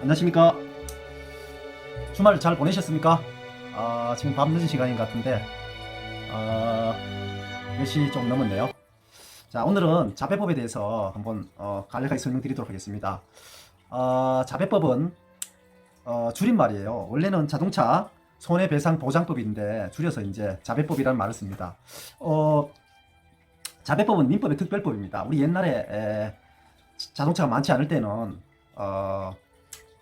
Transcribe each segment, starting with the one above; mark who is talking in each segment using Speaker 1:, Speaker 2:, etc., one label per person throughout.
Speaker 1: 안녕하십니까. 주말 잘 보내셨습니까? 지금 밤 늦은 시간인 것 같은데 10시 좀 넘었네요. 자, 오늘은 자배법에 대해서 한번 간략하게 설명드리도록 하겠습니다. 자배법은 줄임말이에요. 원래는 자동차 손해배상보장법인데 줄여서 이제 자배법이라는 말을 씁니다. 자배법은 민법의 특별법입니다. 우리 옛날에 자동차가 많지 않을 때는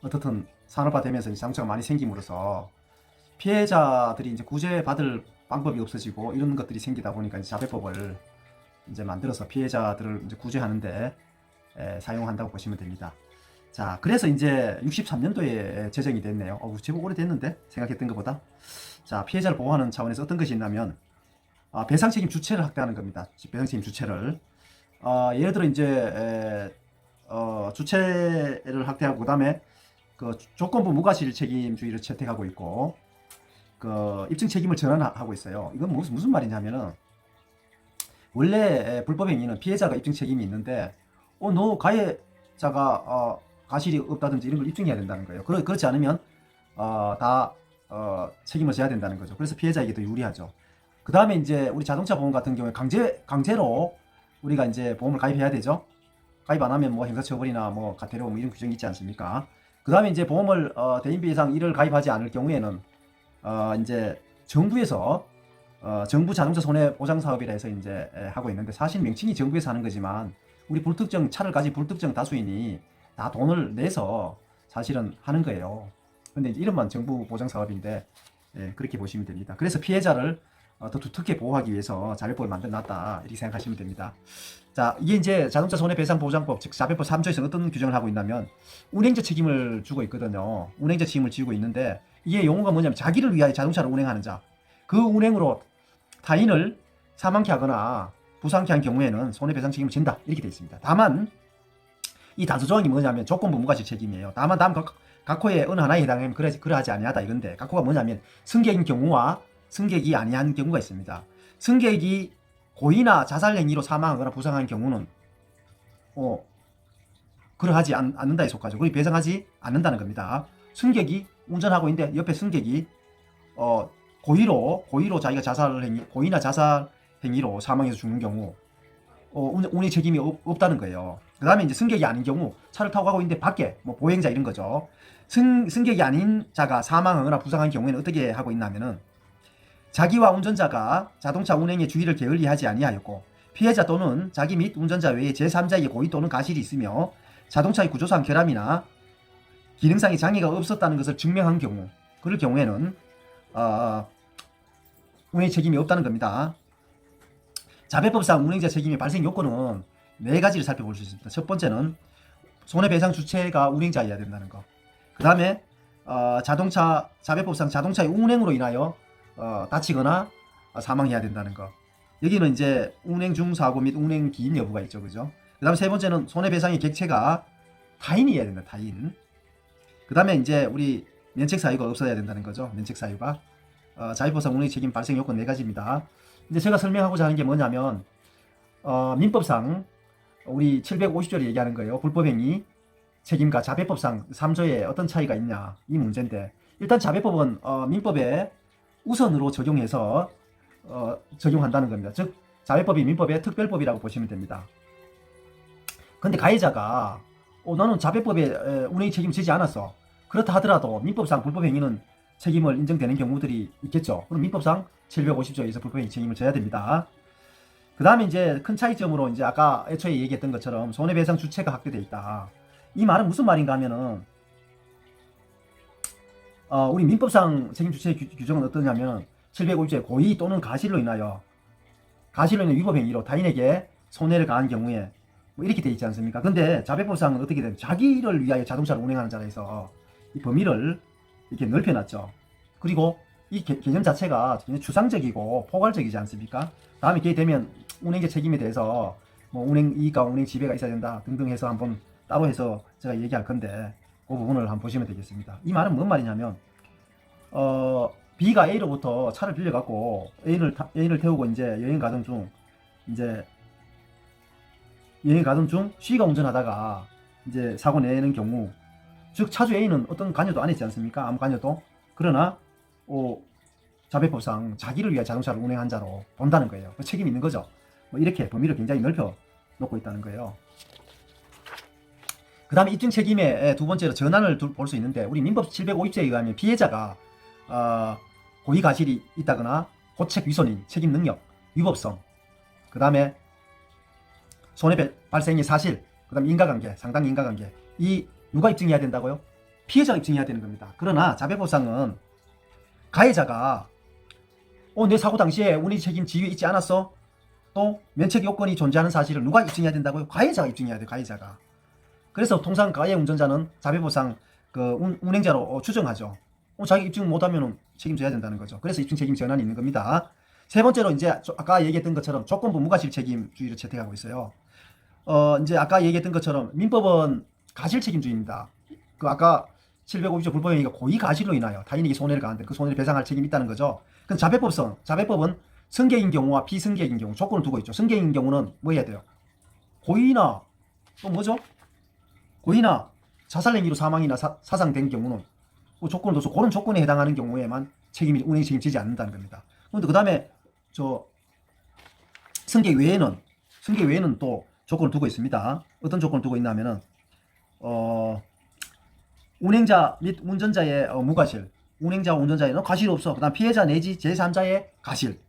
Speaker 1: 어떻든 산업화되면서 자동차가 많이 생김으로써 피해자들이 이제 구제받을 방법이 없어지고 이런 것들이 생기다 보니까 이제 자배법을 이제 만들어서 피해자들을 이제 구제하는데 사용한다고 보시면 됩니다. 자, 그래서 이제 63년도에 제정이 됐네요. 제법 오래됐는데 생각했던 것보다. 자, 피해자를 보호하는 차원에서 어떤 것이 있냐면 배상책임 주체를 확대하는 겁니다. 배상책임 주체를 예를 들어 이제 주체를 확대하고 그다음에 그 조건부 무과실 책임주의를 채택하고 있고 그 입증 책임을 전환하고 있어요. 이건 무슨 말이냐면은 원래 불법 행위는 피해자가 입증 책임이 있는데 너 가해자가 가실이 없다든지 이런 걸 입증해야 된다는 거예요. 그렇지 않으면 다 책임을 져야 된다는 거죠. 그래서 피해자에게 더 유리하죠. 그 다음에 이제 우리 자동차 보험 같은 경우에 강제로 우리가 이제 보험을 가입해야 되죠. 가입 안 하면 뭐 형사처벌이나 뭐 과태료 뭐 이런 규정이 있지 않습니까? 그 다음에 이제 보험을 대인배 이상 1을 가입하지 않을 경우에는 이제 정부에서 정부 자동차 손해보장 사업이라 해서 이제 하고 있는데 사실 명칭이 정부에서 하는 거지만 우리 불특정 차를 가진 불특정 다수인이 다 돈을 내서 사실은 하는 거예요. 근데 이제 이름만 정부 보장 사업인데 그렇게 보시면 됩니다. 그래서 피해자를 더 두텁게 보호하기 위해서 자배법을 만들어놨다 이렇게 생각하시면 됩니다. 자, 이게 이제 자동차 손해배상보장법 즉 자배법 3조에서 어떤 규정을 하고 있냐면 운행자 책임을 주고 있거든요. 운행자 책임을 지고 있는데 이게 용어가 뭐냐면 자기를 위하여 자동차를 운행하는 자, 그 운행으로 타인을 사망케 하거나 부상케 한 경우에는 손해배상 책임을 진다 이렇게 되어 있습니다. 다만 이 다수 조항이 뭐냐면 조건부 무과실 책임이에요. 다만 각 호의 어느 하나에 해당하면 그러하지 아니하다 이건데 각 호가 뭐냐면 승객인 경우와 승객이 아니한 경우가 있습니다. 승객이 고의나 자살 행위로 사망하거나 부상한 경우는 그러하지 않는다에 속하죠. 그리고 배상하지 않는다는 겁니다. 승객이 운전하고 있는데 옆에 승객이 고의로 자기가 고의나 자살 행위로 사망해서 죽는 경우 운행 책임이 없다는 거예요. 그 다음에 이제 승객이 아닌 경우 차를 타고 가고 있는데 밖에 뭐 보행자 이런 거죠. 승객이 아닌 자가 사망하거나 부상한 경우에는 어떻게 하고 있냐면은 자기와 운전자가 자동차 운행의 주의를 게을리하지 아니하였고 피해자 또는 자기 및 운전자 외에 제3자에게 고의 또는 가실이 있으며 자동차의 구조상 결함이나 기능상의 장애가 없었다는 것을 증명한 경우 그럴 경우에는 운행 책임이 없다는 겁니다. 자배법상 운행자 책임의 발생 요건은 4가지를 살펴볼 수 있습니다. 첫 번째는 손해배상 주체가 운행자여야 된다는 거. 그 다음에 자배법상 자동차의 운행으로 인하여 다치거나 사망해야 된다는 거. 여기는 이제 운행 중 사고 및 운행 기인 여부가 있죠, 그죠? 그 다음에 세 번째는 손해배상의 객체가 타인이어야 된다, 타인. 그 다음에 이제 우리 면책 사유가 없어야 된다는 거죠, 면책 사유가. 자배법상 운행 책임 발생 요건 4가지입니다. 이제 제가 설명하고자 하는 게 뭐냐면 민법상 우리 750조를 얘기하는 거예요. 불법행위 책임과 자배법상 3조에 어떤 차이가 있냐 이 문제인데 일단 자배법은 민법에 우선으로 적용해서 적용한다는 겁니다. 즉 자배법이 민법의 특별법이라고 보시면 됩니다. 근데 가해자가 나는 자배법에 운행 책임 지지 않았어. 그렇다 하더라도 민법상 불법행위는 책임을 인정되는 경우들이 있겠죠. 그럼 민법상 750조에서 불법행위 책임을 져야 됩니다. 그 다음에 이제 큰 차이점으로 이제 아까 애초에 얘기했던 것처럼 손해배상 주체가 확대되어 있다. 이 말은 무슨 말인가 하면은 우리 민법상 책임 주체 규정은 어떠냐면 750조의 고의 또는 가실로 인하여 위법 행위로 타인에게 손해를 가한 경우에 뭐 이렇게 되어 있지 않습니까? 근데 자배법상은 어떻게 되면 자기를 위하여 자동차를 운행하는 자라 해서 이 범위를 이렇게 넓혀놨죠. 그리고 이 개념 자체가 굉장히 추상적이고 포괄적이지 않습니까? 다음에 이렇게 되면 운행자 책임에 대해서 뭐 운행 이익과 운행 지배가 있어야 된다 등등 해서 한번 따로 해서 제가 얘기할 건데 그 부분을 한번 보시면 되겠습니다. 이 말은 뭔 말이냐면 B가 A로부터 차를 빌려갖고 A를 태우고 이제 여행 가던 중 C가 운전하다가 이제 사고 내는 경우 즉 차주 A는 어떤 관여도 안 했지 않습니까? 아무 관여도. 그러나 자배법상 자기를 위해 자동차를 운행한 자로 본다는 거예요. 책임이 있는 거죠. 뭐 이렇게 범위를 굉장히 넓혀 놓고 있다는 거예요. 그 다음에 입증 책임의 두 번째로 전환을 볼 수 있는데, 우리 민법 750조에 의하면 피해자가 고의 과실이 있다거나 고책 위손인 책임 능력, 위법성, 그 다음에 손해 발생의 사실, 그 다음에 인과관계, 상당 인과관계, 이 누가 입증해야 된다고요? 피해자가 입증해야 되는 겁니다. 그러나 자배법상은 가해자가 내 사고 당시에 운행 책임 지위에 있지 않았어? 또 면책 요건이 존재하는 사실을 누가 입증해야 된다고요? 가해자가 입증해야 돼요. 가해자가. 그래서 통상 가해 운전자는 자배법상 그 운행자로 추정하죠. 자기 입증 못하면 책임져야 된다는 거죠. 그래서 입증 책임 전환이 있는 겁니다. 세 번째로 이제 아까 얘기했던 것처럼 조건부 무과실 책임주의를 채택하고 있어요. 이제 아까 얘기했던 것처럼 민법은 가실 책임주의입니다. 그 아까 750조 불법행위가 고의 가실로 인하여 타인에게 손해를 가하는데 그 손해를 배상할 책임이 있다는 거죠. 그럼 자배법은 승객인 경우와 비승객인 경우 조건을 두고 있죠. 승객인 경우는 뭐 해야 돼요? 고의나 또 뭐죠? 고의나 자살 행위로 사망이나 사상된 경우는 조건을 둬서 그런 조건에 해당하는 경우에만 운행 책임지지 않는다는 겁니다. 그런데 그 다음에 승객 외에는 또 조건을 두고 있습니다. 어떤 조건을 두고 있냐면은 운행자 및 운전자의 무과실, 운행자와 운전자에는 과실이 없어. 그 다음 피해자 내지 제3자의 과실,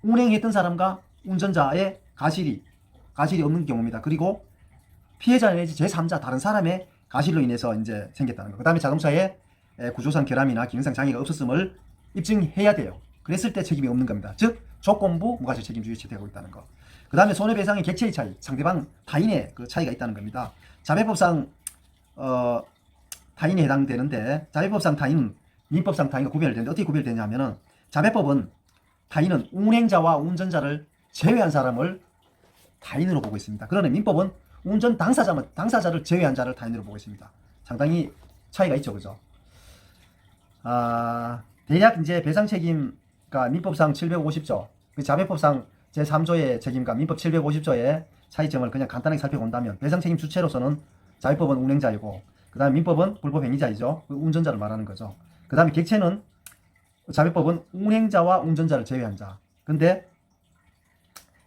Speaker 1: 운행했던 사람과 운전자의 과실이 없는 경우입니다. 그리고 피해자 내지 제3자 다른 사람의 과실로 인해서 이제 생겼다는 거. 그 다음에 자동차에 구조상 결함이나 기능상 장애가 없었음을 입증해야 돼요. 그랬을 때 책임이 없는 겁니다. 즉 조건부 무과실 책임주의 채택하고 있다는 거. 그 다음에 손해배상의 객체의 차이, 상대방 타인의 그 차이가 있다는 겁니다. 자배법상 타인에 해당되는데, 자배법상 타인은 민법상 타인과 구별되는데 어떻게 구별되냐면은, 자배법은 타인은 운행자와 운전자를 제외한 사람을 타인으로 보고 있습니다. 그러나 민법은 운전 당사자를 제외한 자를 타인으로 보고 있습니다. 상당히 차이가 있죠, 그죠? 대략 이제 배상 책임과 민법상 750조, 그 자배법상 제3조의 책임과 민법 750조의 차이점을 그냥 간단하게 살펴본다면, 배상 책임 주체로서는 자배법은 운행자이고, 그 다음에 민법은 불법 행위자이죠. 그 운전자를 말하는 거죠. 그 다음에 객체는 자배법은 운행자와 운전자를 제외한 자. 근데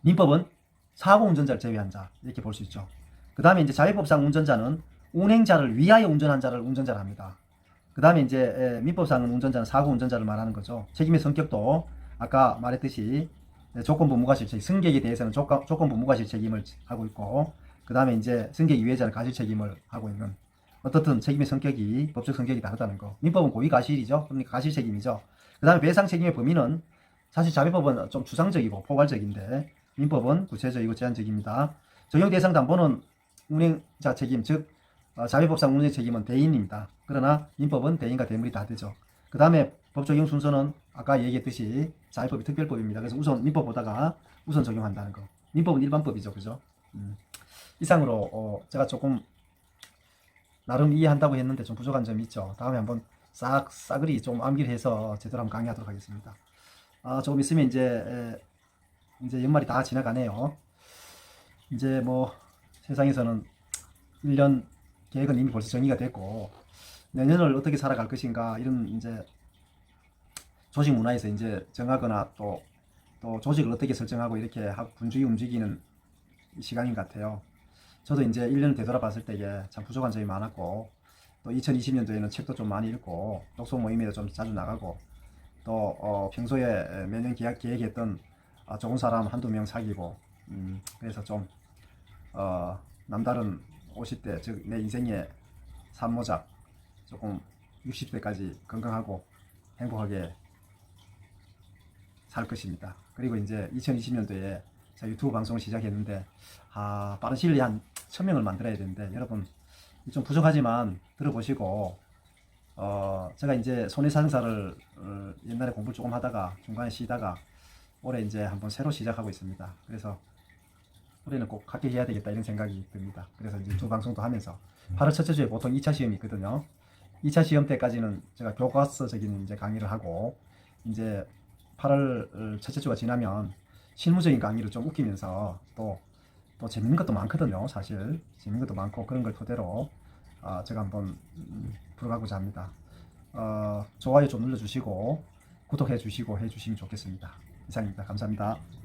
Speaker 1: 민법은 사고 운전자를 제외한 자. 이렇게 볼 수 있죠. 그 다음에 이제 자배법상 운전자는 운행자를 위하여 운전한 자를 운전자를 합니다. 그 다음에 이제 민법상은 운전자는 사고 운전자를 말하는 거죠. 책임의 성격도 아까 말했듯이 조건부 무과실 책임, 승객에 대해서는 조건부 무과실 책임을 하고 있고, 그 다음에 이제 승객 이외자는 과실 책임을 하고 있는, 어떻든 책임의 성격이, 법적 성격이 다르다는 거. 민법은 고의 과실이죠. 그러니까 과실 책임이죠. 그 다음에 배상 책임의 범위는 사실 자배법은 좀 추상적이고 포괄적인데, 민법은 구체적이고 제한적입니다. 적용 대상 담보는 운행자 책임, 즉 자배법상 운행 책임은 대인입니다. 그러나 민법은 대인과 대물이 다 되죠. 그 다음에 법 적용 순서는 아까 얘기했듯이 자배법이 특별법입니다. 그래서 우선 민법 보다가 우선 적용한다는 거. 민법은 일반법이죠, 그죠? 이상으로 제가 나름 이해한다고 했는데 좀 부족한 점이 있죠. 다음에 한번 싸그리 좀 암기를 해서 제대로 한번 강의하도록 하겠습니다. 조금 있으면 이제 연말이 다 지나가네요. 이제 뭐 세상에서는 1년 계획은 이미 벌써 정리가 됐고, 내년을 어떻게 살아갈 것인가, 이런 이제 조직 문화에서 이제 정하거나 또 조직을 어떻게 설정하고 이렇게 분주히 움직이는 시간인 것 같아요. 저도 이제 1년을 되돌아봤을 때에 참 부족한 점이 많았고, 또 2020년도에는 책도 좀 많이 읽고, 독서 모임에도 좀 자주 나가고, 또 평소에 매년 계획했던 좋은 사람 한두 명 사귀고, 그래서 좀 남다른 50대, 즉 내 인생의 산모작, 조금 60대까지 건강하고 행복하게 살 것입니다. 그리고 이제 2020년도에 제가 유튜브 방송을 시작했는데 빠른 시일 내에 한 1000명을 만들어야 되는데, 여러분 좀 부족하지만 들어보시고, 제가 이제 손해사정사를 옛날에 공부를 조금 하다가 중간에 쉬다가 올해 이제 한번 새로 시작하고 있습니다. 그래서 올해는 꼭 합격해야 되겠다 이런 생각이 듭니다. 그래서 이제 유튜브 방송도 하면서 8월 첫째 주에 보통 2차 시험이 있거든요. 2차 시험 때까지는 제가 교과서적인 이제 강의를 하고, 이제 8월 첫째 주가 지나면 실무적인 강의를 좀 웃기면서 또 재밌는 것도 많거든요. 사실 재밌는 것도 많고, 그런 걸 토대로 제가 한번 풀어가고자 합니다. 좋아요 좀 눌러주시고 구독해 주시고 해주시면 좋겠습니다. 이상입니다. 감사합니다.